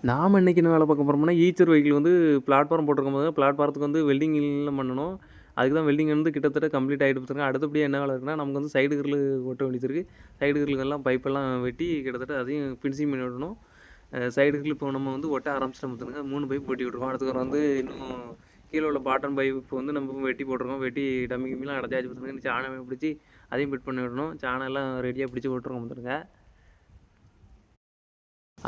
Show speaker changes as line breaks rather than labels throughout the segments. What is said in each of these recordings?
நாம இன்னைக்கு என்ன வேலை பார்க்க போறோம்னா, ஈச்சர் வெஹிக்கிள் வந்து பிளாட்ஃபார்ம் போட்டிருக்கும்போது, பிளாட்ஃபாரத்துக்கு வந்து வெல்டிங் எல்லாம் பண்ணணும். அதுக்கு தான் வெல்டிங் வந்து கிட்டத்தட்ட கம்ப்ளீட் ஆயிட்டு பாத்துருங்க. அடுத்தபடியா என்ன வேலை இருக்குன்னா, நமக்கு வந்து சைடு கிரில் ஒட்ட வேண்டியது இருக்கு. சைடு கிரிலுக்கெல்லாம் பைப்பெல்லாம் வெட்டி கிட்டத்தட்ட அதையும் ஃபினிஷிங் பண்ணி விடணும். சைடு கிரில் இப்போ நம்ம வந்து ஒட்ட ஆரம்பிச்சிட்டோம் பாத்துருங்க. 3 பைப் வெட்டி விட்டுருக்கோம். அடுத்தது வந்து இன்னும் கீழ உள்ள பாட்டம் பைப் வந்து நம்ம வெட்டி போட்டிருக்கோம். வெட்டி டம்மி கிம்மிலாம் அடைச்சாச்சு பாத்துருங்க. சாணம் பிடிச்சி அதையும் ஃபிட் பண்ணி விடணும். சாணம் எல்லாம் ரெடியாக பிடிச்சி விட்டுருக்கோம் பாத்துருங்க.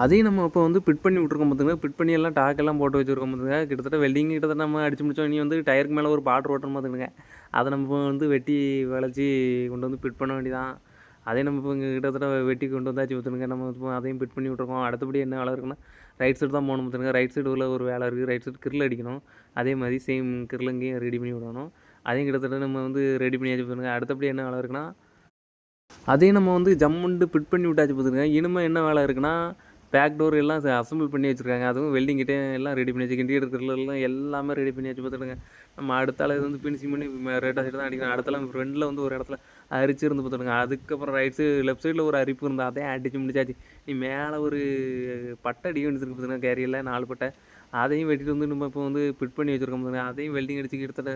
அதையும் நம்ம இப்போ வந்து ஃபிட் பண்ணி விட்ருக்கோம் பார்த்துங்க. ஃபிட் பண்ணி எல்லாம் டாக்கெல்லாம் போட்டு வச்சுருக்கோம் பார்த்துங்க. கிட்டத்தட்ட வெல்டிங் கிட்டத்தட்ட நம்ம அடிச்சு முடிச்சோம். இனி வந்து டயருக்கு மேலே ஒரு பாட்ரு ஓட்டணும் பார்த்துக்கங்க. அதை நம்ம இப்போ வந்து வெட்டி வளைச்சி கொண்டு வந்து ஃபிட் பண்ண வேண்டியதான். அதையும் நம்ம இப்போ இங்கே கிட்டத்தட்ட வெட்டி கொண்டு வந்தாச்சு பார்த்துங்க. நம்ம இப்போ அதையும் ஃபிட் பண்ணி விட்ருக்கோம். அடுத்தபடி என்ன வேலை இருக்குன்னா, ரைட் சைடு தான் போகணும் பார்த்துங்க. ரைட் சைடு உள்ள ஒரு வேலை இருக்குது. ரைட் சைடு கிரில் அடிக்கணும். அதே மாதிரி சேம் கிரில் இங்கேயும் ரெடி பண்ணி விடணும். அதையும் கிட்டத்தட்ட நம்ம வந்து ரெடி பண்ணியாச்சு பார்த்துங்க. அடுத்தபடி என்ன வேலை இருக்குன்னா, அதையும் நம்ம வந்து ஜம்முன்ட்டு ஃபிட் பண்ணி விட்டாச்சு பார்த்துங்க. இனிமேல் என்ன வேலை இருக்குன்னா, பேக் டோர் எல்லாம் அசம்பிள் பண்ணி வச்சுருக்காங்க. அதுவும் வெல்டிங் கிட்டே எல்லாம் ரெடி பண்ணி வச்சு இன்டீரியர் கிரில்லாம் எல்லாமே ரெடி பண்ணி வச்சு பார்த்துடுங்க. நம்ம அடுத்தால இது வந்து ஃபினிஷிங் பண்ணி ரெட்டா சைடு தான் அடிக்கணும். அடுத்தால ஃப்ரெண்டில் வந்து ஒரு இடத்துல அரிச்சு இருந்து பார்த்துடுங்க. அதுக்கப்புறம் ரைட் சைடு லெஃப்ட் சைடில் ஒரு அரிப்பு இருந்தால் அதையும் அடிச்சு முடிச்சாச்சு. நீ மேலே ஒரு பட்டை அடிக்க வேண்டியது இருக்கு பார்த்துங்க. கேரியரில் 4 பட்டை அதையும் வெட்டிட்டு வந்து நம்ம இப்போ வந்து ஃபிட் பண்ணி வச்சுருக்கோம் பார்த்துங்க. அதையும் வெல்டிங் அடிச்சு கிட்டத்தட்ட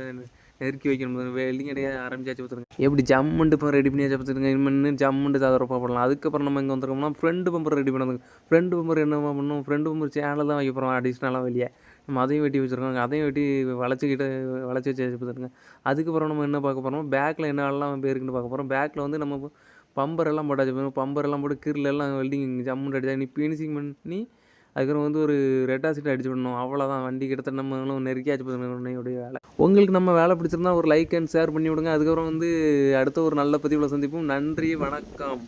நெருக்கி வைக்கணும் பார்த்துங்க. வெல்டிங் அடிக்க ஆரம்பிச்சாச்சு பார்த்துங்க. எப்படி ஜம்முன்ட்டு இப்போ ரெடி பண்ணியாச்சு பார்த்துங்க. இன்னும் ஜம்முன்ட்டு சதுரப்பா போடலாம். அதுக்கப்புறம் நம்ம இங்கே வந்துருக்கோம்னா ஃப்ரண்ட் பம்பர் ரெடி பண்ணதுங்க. ஃப்ரண்ட் பம்பர் என்னவா பண்ணணும், ஃப்ரண்ட் பம்பர் சேனல் தான் வைக்க போகிறோம் அடிஷ்னலாக வெளியே. நம்ம அதையும் வெட்டி வச்சுருக்கோங்க. அதையும் வெட்டி வளைச்சிக்கிட்டு வளைச்சி வச்சு பார்த்துருங்க. அதுக்கப்புறம் நம்ம என்ன பார்க்க போகிறோம், பேக்கில் என்னெல்லாம் இருக்குன்னு பார்க்க போகிறோம். பேக்கில் வந்து நம்ம பம்பர் எல்லாம் போட்டாச்சு. பம்பர் எல்லாம் போட்டு கீரில் எல்லாம் வெல்டிங் ஜம்முன்ட்டு அடிச்சா நீ ஃபினிஷிங் பண்ணி அதுக்கப்புறம் வந்து ஒரு ரெட்டா சீட் அடிச்சு விடணும். அவ்வளோதான். வண்டி கிட்டத்தட்ட நம்ம நெருக்கியாச்சு பார்த்துங்க உன்னையுடைய வேலை. உங்களுக்கு நம்ம வேலை பிடிச்சிருந்தா ஒரு லைக் அண்ட் ஷேர் பண்ணி விடுங்க. அதுக்கப்புறம் வந்து அடுத்த ஒரு நல்ல பதிவில் சந்திப்போம். நன்றி, வணக்கம்.